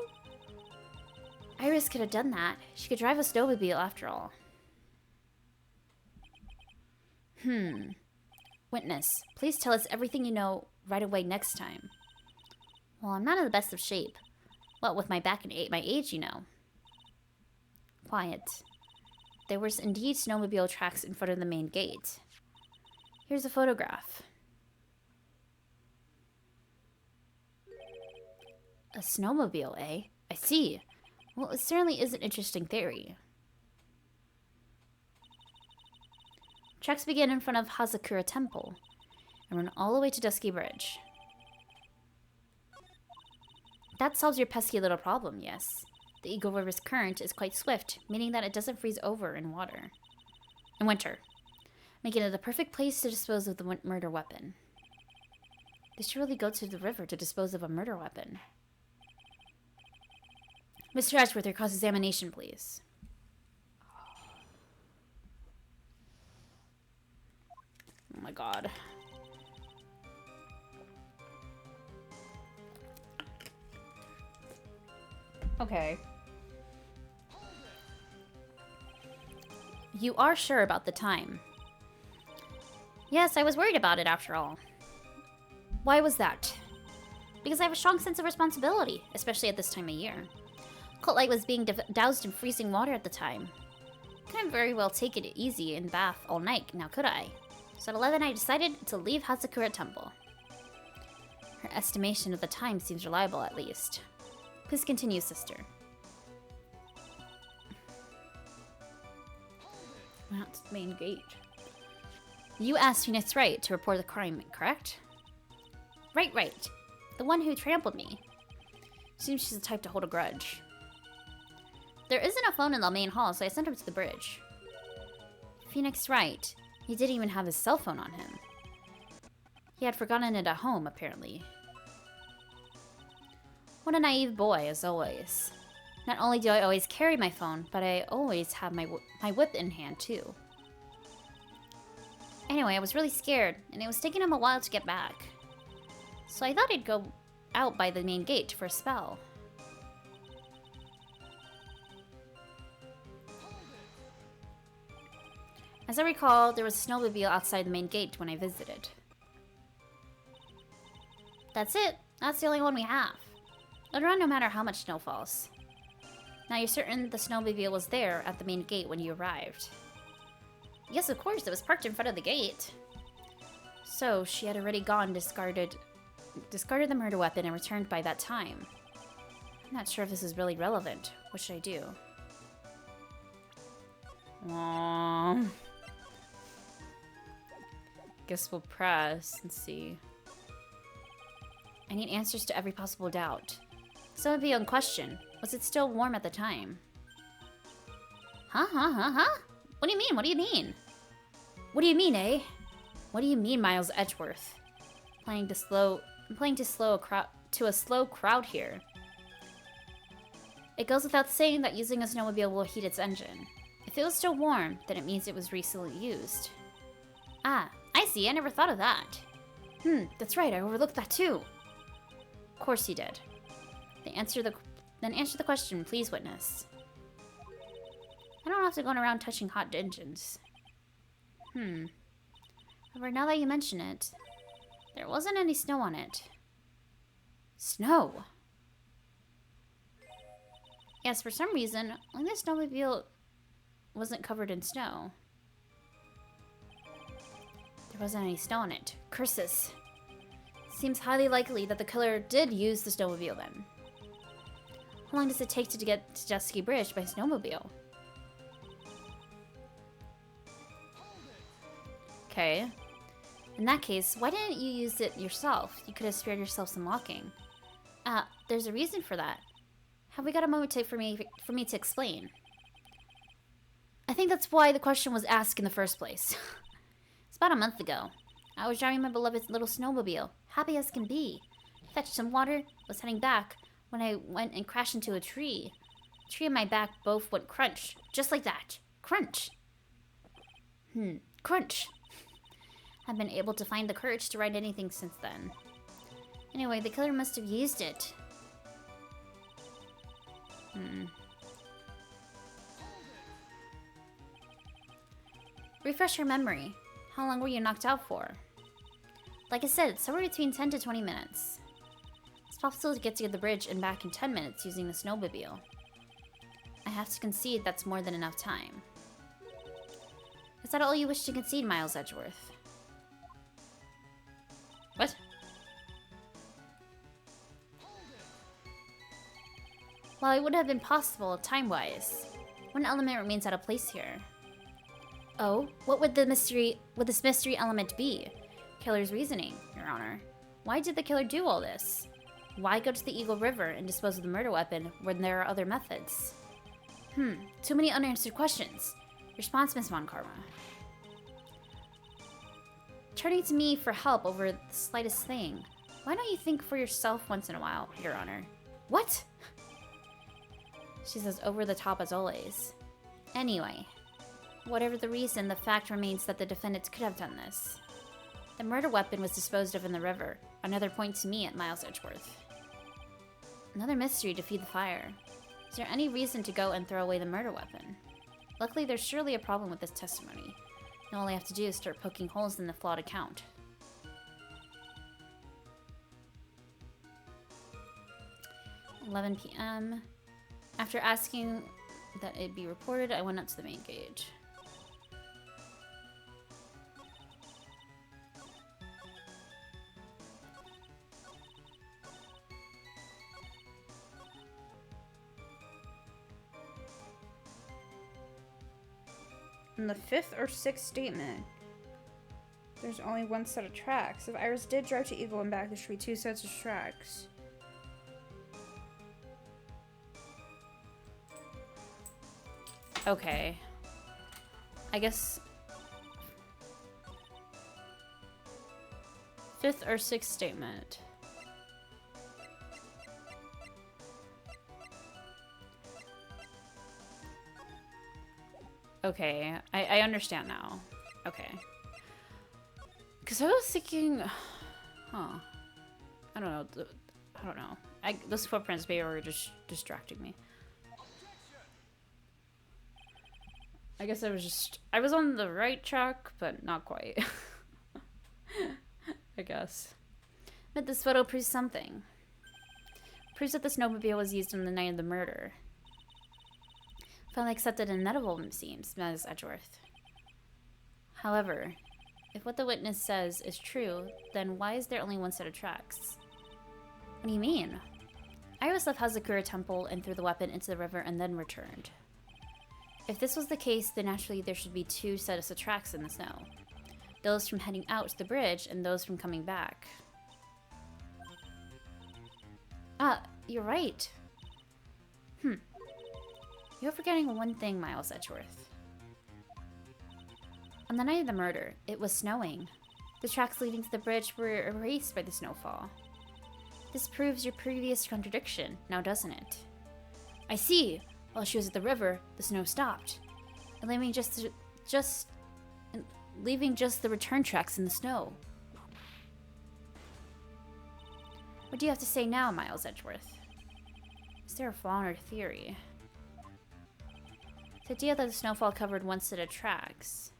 Iris could have done that. She could drive a snowmobile after all. Witness, please tell us everything you know right away next time. Well, I'm not in the best of shape. What, with my back and my age, you know. Quiet. There was indeed snowmobile tracks in front of the main gate. Here's a photograph. A snowmobile, eh? I see. Well, it certainly is an interesting theory. Tracks begin in front of Hazakura Temple and run all the way to Dusky Bridge. That solves your pesky little problem, yes. The Eagle River's current is quite swift, meaning that it doesn't freeze over in winter, making it the perfect place to dispose of the murder weapon. They should really go to the river to dispose of a murder weapon. Mr. Edgeworth, your cross-examination, please. Oh my god. Okay. You are sure about the time? Yes, I was worried about it after all. Why was that? Because I have a strong sense of responsibility, especially at this time of year. Cult Light was being doused in freezing water at the time. Couldn't very well take it easy in the bath all night, now could I? So at 11 I decided to leave Hazakura Temple. Her estimation of the time seems reliable at least. Please continue, sister. That's the main gate. You asked Phoenix Wright to report the crime, correct? Right. The one who trampled me. Seems she's the type to hold a grudge. There isn't a phone in the main hall, so I sent him to the bridge. Phoenix Wright. He didn't even have his cell phone on him. He had forgotten it at home, apparently. What a naive boy, as always. Not only do I always carry my phone, but I always have my whip in hand, too. Anyway, I was really scared, and it was taking him a while to get back. So I thought I'd go out by the main gate for a spell. As I recall, there was a snowmobile outside the main gate when I visited. That's it. That's the only one we have. It'll run no matter how much snow falls. Now you're certain the snowmobile was there at the main gate when you arrived? Yes, of course. It was parked in front of the gate. So, she had already gone, discarded the murder weapon and returned by that time. I'm not sure if this is really relevant. What should I do? Aww. Guess we'll press and see. I need answers to every possible doubt. So it'd be in question. Was it still warm at the time? Huh? What do you mean? What do you mean? What do you mean, eh? What do you mean, Miles Edgeworth? I'm playing to a slow crowd here. It goes without saying that using a snowmobile will heat its engine. If it was still warm, then it means it was recently used. Ah, I see. I never thought of that. That's right. I overlooked that too. Of course you did. Then answer the question, please, witness. I don't have to go around touching hot engines. However, now that you mention it, there wasn't any snow on it. Snow? Yes, for some reason, only the snowmobile wasn't covered in snow. There wasn't any snow on it. Curses. Seems highly likely that the killer did use the snowmobile then. How long does it take to get to Jet Ski Bridge by snowmobile? Okay. In that case, why didn't you use it yourself? You could have spared yourself some walking. There's a reason for that. Have we got a moment for me to explain? I think that's why the question was asked in the first place. It's about a month ago. I was driving my beloved little snowmobile, happy as can be. Fetched some water, was heading back, when I went and crashed into a tree. The tree and my back both went crunch, just like that. Crunch. Crunch. I've been able to find the courage to write anything since then. Anyway, the killer must have used it. Refresh your memory. How long were you knocked out for? Like I said, somewhere between 10 to 20 minutes. It's possible to get to the bridge and back in 10 minutes using the snowmobile. I have to concede that's more than enough time. Is that all you wish to concede, Miles Edgeworth? What? While it would have been possible, time-wise, one element remains out of place here. Oh, what would this mystery element be? Killer's reasoning, Your Honor. Why did the killer do all this? Why go to the Eagle River and dispose of the murder weapon when there are other methods? Too many unanswered questions. Response, Miss Von Karma. Turning to me for help over the slightest thing. Why don't you think for yourself once in a while, Your Honor? What? She says over the top as always. Anyway, whatever the reason, the fact remains that the defendants could have done this. The murder weapon was disposed of in the river. Another point to me at Miles Edgeworth. Another mystery to feed the fire. Is there any reason to go and throw away the murder weapon? Luckily, there's surely a problem with this testimony. And all I have to do is start poking holes in the flawed account. 11 p.m. After asking that it be reported, I went up to the main gate. In the 5th or 6th statement, there's only one set of tracks. If Iris did drive to Eagle and back, there should be 2 sets of tracks. Okay. I guess 5th or 6th statement. Okay, I understand now. Okay. Because I was thinking... Huh. I don't know. I don't know. Those footprints maybe were just distracting me. I guess I was on the right track, but not quite. I guess. But this photo proves something. Proves that the snowmobile was used on the night of the murder. Finally accepted and inedible, it seems, Ms. Edgeworth. However, if what the witness says is true, then why is there only one set of tracks? What do you mean? Iris left Hazakura Temple and threw the weapon into the river and then returned. If this was the case, then naturally there should be two sets of tracks in the snow. Those from heading out to the bridge and those from coming back. Ah, you're right. You're forgetting one thing, Miles Edgeworth. On the night of the murder, it was snowing. The tracks leading to the bridge were erased by the snowfall. This proves your previous contradiction, now doesn't it? I see. While she was at the river, the snow stopped, and leaving just the return tracks in the snow. What do you have to say now, Miles Edgeworth? Is there a flaw in her theory? The idea that the snowfall covered one set of tracks.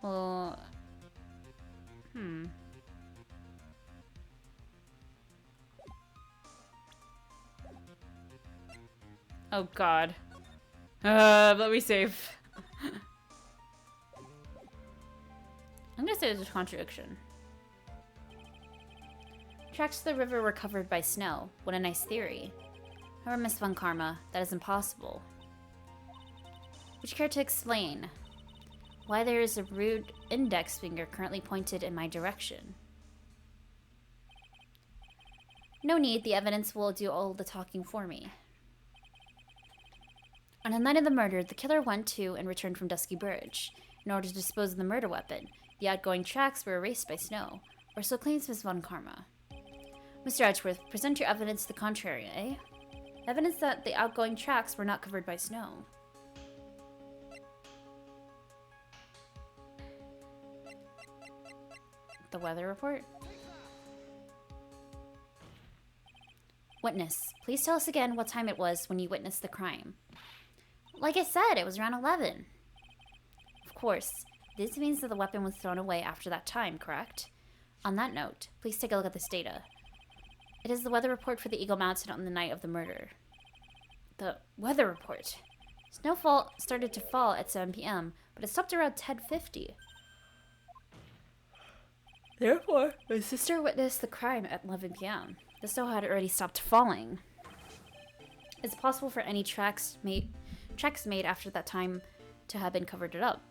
Well, Oh god. Let me save. I'm gonna say there's a contradiction. Tracks to the river were covered by snow. What a nice theory. However, Miss Von Karma, that is impossible. Would you care to explain why there is a rude index finger currently pointed in my direction? No need, the evidence will do all the talking for me. On the night of the murder, the killer went to and returned from Dusky Bridge. In order to dispose of the murder weapon, the outgoing tracks were erased by snow, or so claims Miss Von Karma. Mr. Edgeworth, present your evidence to the contrary, eh? Evidence that the outgoing tracks were not covered by snow. The weather report? Witness, please tell us again what time it was when you witnessed the crime. Like I said, it was around 11. Of course, this means that the weapon was thrown away after that time, correct? On that note, please take a look at this data. It is the weather report for the Eagle Mountain on the night of the murder. The weather report? Snowfall started to fall at 7 p.m., but it stopped around 10:50. Therefore, my sister witnessed the crime at 11 p.m. The snow had already stopped falling. It's possible for any tracks made after that time to have been covered up.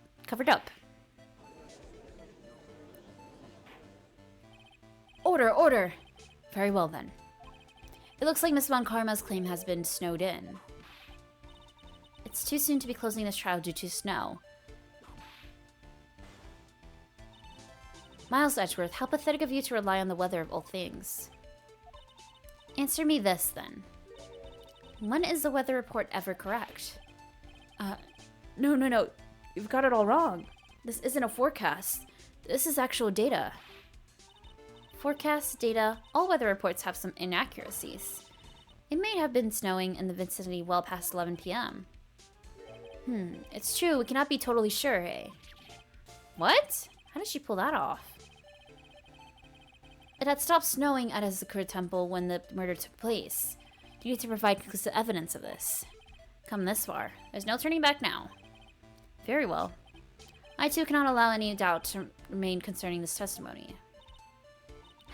Order, order! Very well then. It looks like Miss Von Karma's claim has been snowed in. It's too soon to be closing this trial due to snow. Miles Edgeworth, how pathetic of you to rely on the weather of all things. Answer me this, then. When is the weather report ever correct? No. You've got it all wrong. This isn't a forecast. This is actual data. Forecasts, data, all weather reports have some inaccuracies. It may have been snowing in the vicinity well past 11 p.m. It's true, we cannot be totally sure, eh? What? How did she pull that off? It had stopped snowing at Hazakura Temple when the murder took place. You need to provide conclusive evidence of this. Come this far. There's no turning back now. Very well. I too cannot allow any doubt to remain concerning this testimony.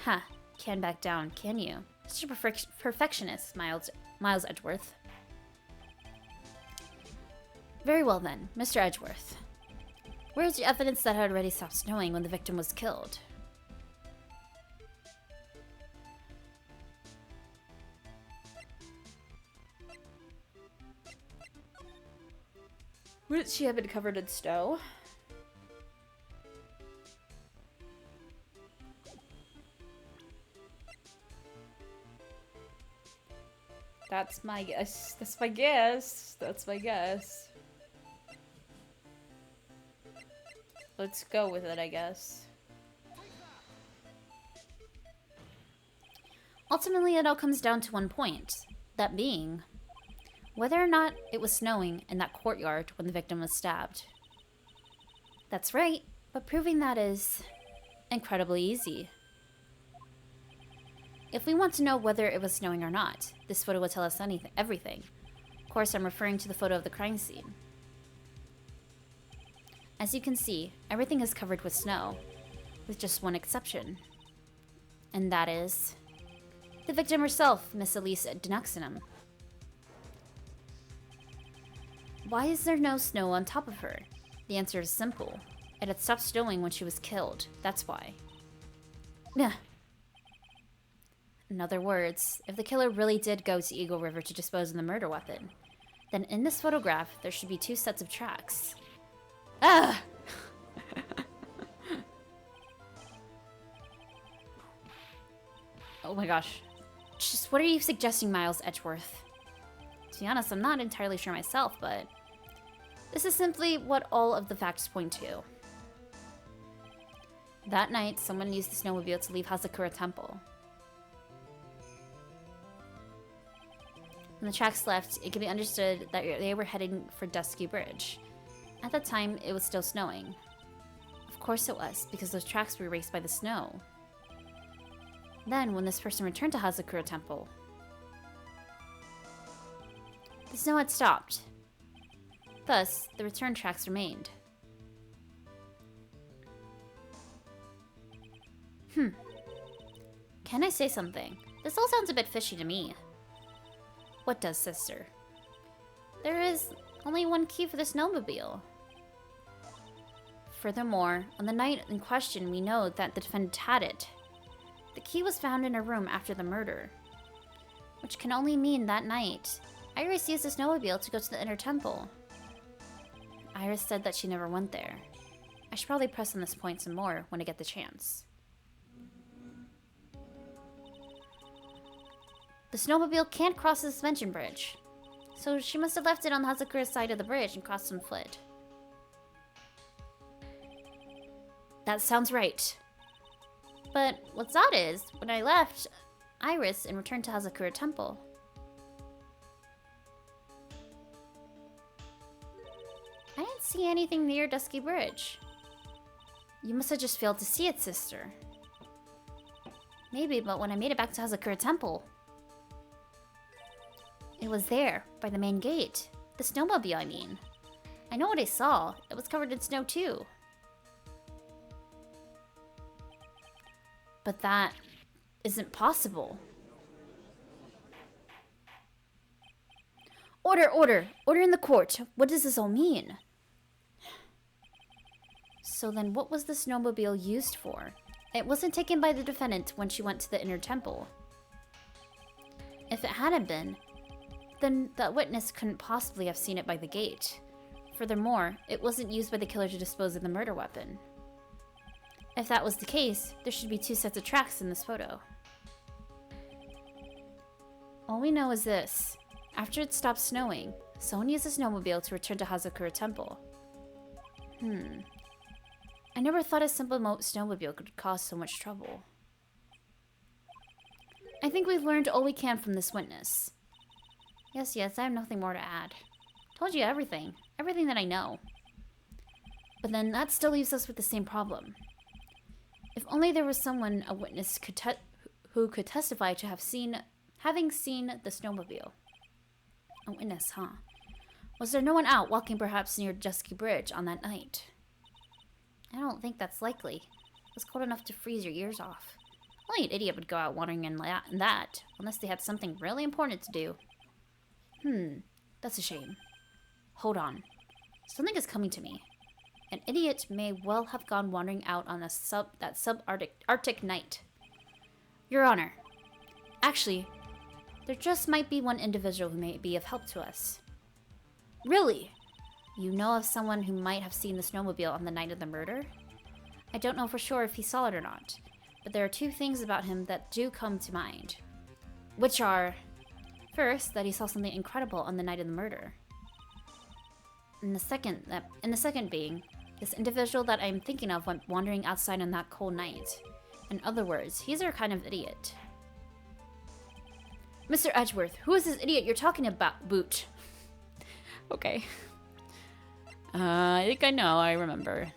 Ha, can't back down, can you? Such a perfectionist, Miles Edgeworth. Very well then, Mr. Edgeworth. Where is the evidence that it had already stopped snowing when the victim was killed? Would she have been covered in snow? That's my guess. That's my guess. That's my guess. Let's go with it, I guess. Ultimately, it all comes down to one point. That being, whether or not it was snowing in that courtyard when the victim was stabbed. That's right, but proving that is incredibly easy. If we want to know whether it was snowing or not, this photo will tell us everything. Of course, I'm referring to the photo of the crime scene. As you can see, everything is covered with snow, with just one exception. And that is the victim herself, Miss Elise Denuxinum. Why is there no snow on top of her? The answer is simple. It had stopped snowing when she was killed. That's why. In other words, if the killer really did go to Eagle River to dispose of the murder weapon, then in this photograph, there should be 2 sets of tracks. Ah! Oh my gosh. Just what are you suggesting, Miles Edgeworth? To be honest, I'm not entirely sure myself, but this is simply what all of the facts point to. That night, someone used the snowmobile to leave Hazakura Temple. When the tracks left, it can be understood that they were heading for Dusky Bridge. At that time, it was still snowing. Of course it was, because those tracks were erased by the snow. Then, when this person returned to Hazakura Temple, the snow had stopped. Thus, the return tracks remained. Can I say something? This all sounds a bit fishy to me. What does, sister? There is only one key for the snowmobile. Furthermore, on the night in question, we know that the defendant had it. The key was found in her room after the murder, which can only mean that night, Iris used the snowmobile to go to the inner temple. Iris said that she never went there. I should probably press on this point some more when I get the chance. The snowmobile can't cross the suspension bridge, so she must have left it on Hazakura's side of the bridge and crossed on foot. That sounds right. But what's odd is, when I left Iris and returned to Hazakura Temple, I didn't see anything near Dusky Bridge. You must have just failed to see it, sister. Maybe, but when I made it back to Hazakura Temple, it was there, by the main gate. The snowmobile, I mean. I know what I saw. It was covered in snow, too. But that isn't possible. Order, order! Order in the court! What does this all mean? So then what was the snowmobile used for? It wasn't taken by the defendant when she went to the inner temple. If it hadn't been, then that witness couldn't possibly have seen it by the gate. Furthermore, it wasn't used by the killer to dispose of the murder weapon. If that was the case, there should be 2 sets of tracks in this photo. All we know is this. After it stopped snowing, someone used the snowmobile to return to Hazakura Temple. I never thought a simple snowmobile could cause so much trouble. I think we've learned all we can from this witness. Yes, I have nothing more to add. Told you everything. Everything that I know. But then that still leaves us with the same problem. If only there was someone, a witness, who could testify to having seen the snowmobile. A witness, huh? Was there no one out walking perhaps near Dusky Bridge on that night? I don't think that's likely. It was cold enough to freeze your ears off. Only an idiot would go out wandering in that, unless they had something really important to do. That's a shame. Hold on. Something is coming to me. An idiot may well have gone wandering out on that subarctic night. Your Honor. Actually, there just might be one individual who may be of help to us. Really? You know of someone who might have seen the snowmobile on the night of the murder? I don't know for sure if he saw it or not, but there are 2 things about him that do come to mind. Which are, first, that he saw something incredible on the night of the murder. And the second being, this individual that I'm thinking of went wandering outside on that cold night. In other words, he's our kind of idiot. Mr. Edgeworth, who is this idiot you're talking about, Boot? Okay. I think I know, I remember.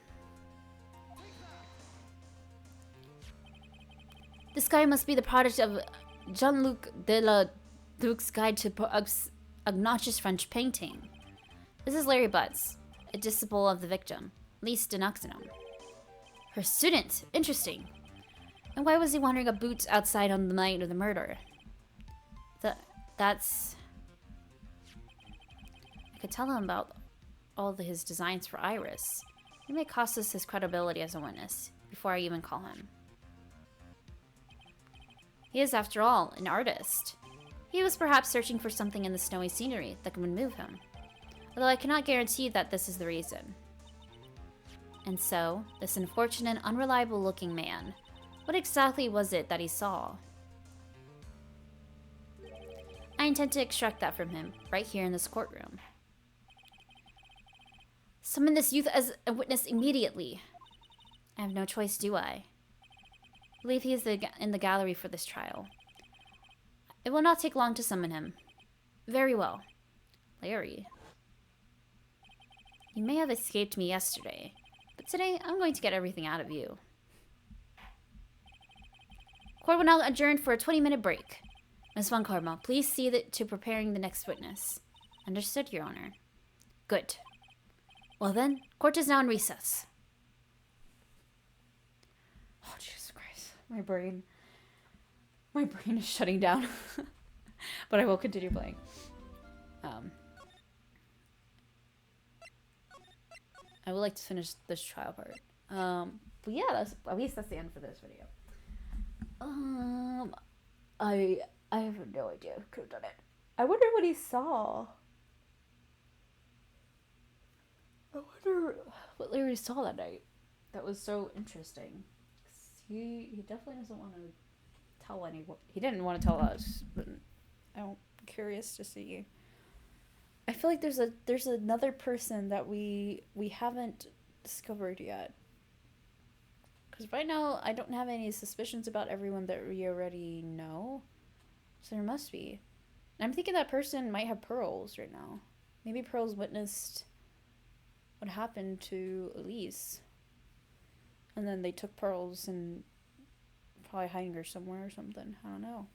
This guy must be the product of Jean-Luc de la Duc's Guide to Obnoxious French Painting. This is Larry Butts, a disciple of the victim, Lise de Noxenum. Her student! Interesting. And why was he wandering a boot outside on the night of the murder? That's... I could tell him about all his designs for Iris. He may cost us his credibility as a witness, before I even call him. He is, after all, an artist. He was perhaps searching for something in the snowy scenery that could move him. Although I cannot guarantee that this is the reason. And so, this unfortunate, unreliable-looking man, what exactly was it that he saw? I intend to extract that from him, right here in this courtroom. Summon this youth as a witness immediately. I have no choice, do I? I believe he is in the gallery for this trial. It will not take long to summon him. Very well. Larry. You may have escaped me yesterday, but today I'm going to get everything out of you. Court will now adjourn for a 20-minute break. Miss Von Karma, please see to preparing the next witness. Understood, Your Honor. Good. Well then, court is now in recess. Oh, Jesus Christ. My brain is shutting down. But I will continue playing. I would like to finish this trial part. But yeah, at least that's the end for this video. I have no idea who could have done it. I wonder what he saw. I wonder what Larry saw that night. That was so interesting. He definitely doesn't want to tell anyone. He didn't want to tell us, but I'm curious to see. I feel like there's another person that we haven't discovered yet. Because right now, I don't have any suspicions about everyone that we already know. So there must be. And I'm thinking that person might have Pearls right now. Maybe Pearls witnessed what happened to Elise. And then they took Pearls and probably hiding her somewhere or something. I don't know.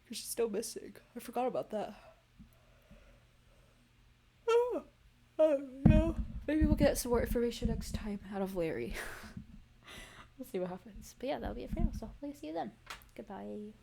She's still missing. I forgot about that. Oh, I don't know. Maybe we'll get some more information next time out of Larry. We'll see what happens. But yeah, that'll be it for now. So hopefully see you then. Goodbye.